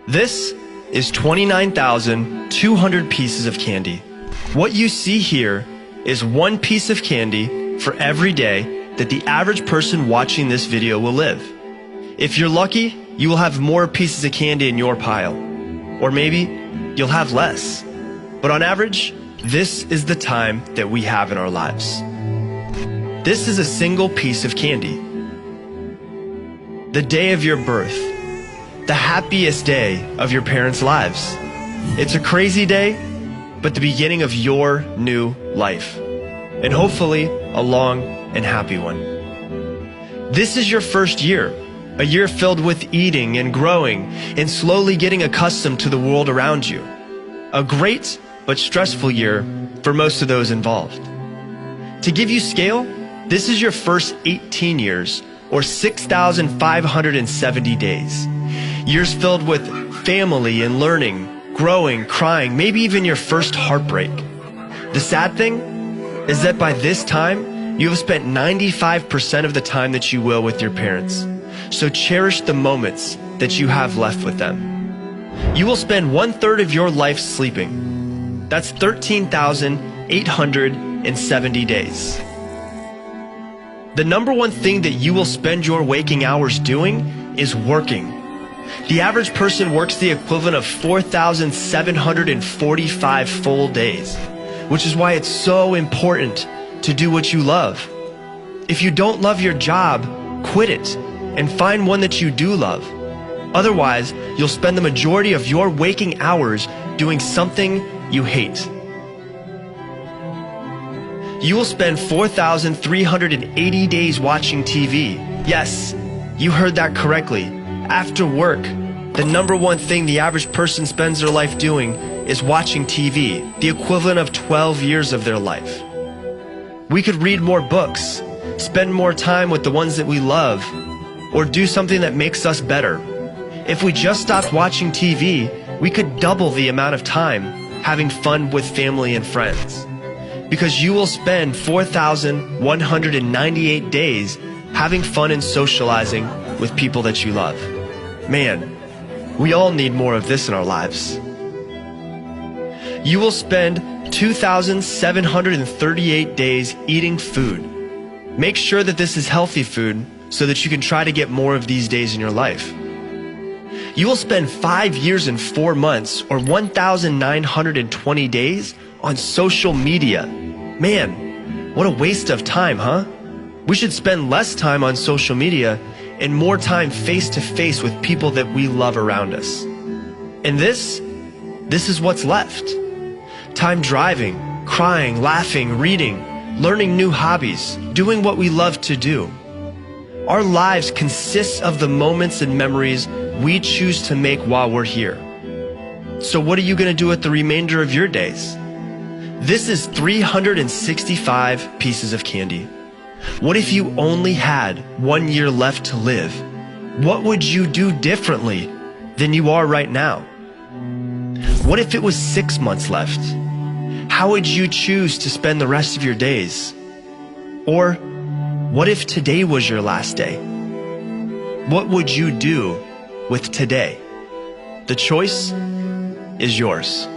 This is 29,200 pieces of candy. What you see here is one piece of candy for every day that the average person watching this video will live. If you're lucky, you will have more pieces of candy in your pile. Or maybe you'll have less. But on average, this is the time that we have in our lives. This is a single piece of candy. The day of your birth. The happiest day of your parents' lives. It's a crazy day, but the beginning of your new life. And hopefully, a long and happy one. This is your first year. A year filled with eating and growing and slowly getting accustomed to the world around you. A great but stressful year for most of those involved. To give you scale, this is your first 18 years or 6,570 days. Years filled with family and learning, growing, crying, maybe even your first heartbreak. The sad thing is that by this time, you have spent 95% of the time that you will with your parents. So cherish the moments that you have left with them. You will spend 1/3 of your life sleeping. That's 13,870 days. The number one thing that you will spend your waking hours doing is working. The average person works the equivalent of 4,745 full days, which is why it's so important to do what you love. If you don't love your job, quit it and find one that you do love. Otherwise, you'll spend the majority of your waking hours doing something you hate. You will spend 4,380 days watching TV. Yes, you heard that correctly. After work, the number one thing the average person spends their life doing is watching TV, the equivalent of 12 years of their life. We could read more books, spend more time with the ones that we love, or do something that makes us better. If we just stopped watching TV, we could double the amount of time having fun with family and friends. Because you will spend 4,198 days having fun and socializing with people that you love. Man, we all need more of this in our lives. You will spend 2,738 days eating food. Make sure that this is healthy food so that you can try to get more of these days in your life. You will spend 5 years and 4 months, or 1,920 days, on social media. Man, what a waste of time, huh? We should spend less time on social media and more time face to face with people that we love around us. And this is what's left. Time driving, crying, laughing, reading, learning new hobbies, doing what we love to do. Our lives consist of the moments and memories we choose to make while we're here. So what are you going to do with the remainder of your days? This is 365 pieces of candy. What if you only had 1 year left to live? What would you do differently than you are right now? What if it was 6 months left? How would you choose to spend the rest of your days? Or what if today was your last day? What would you do with today? The choice is yours.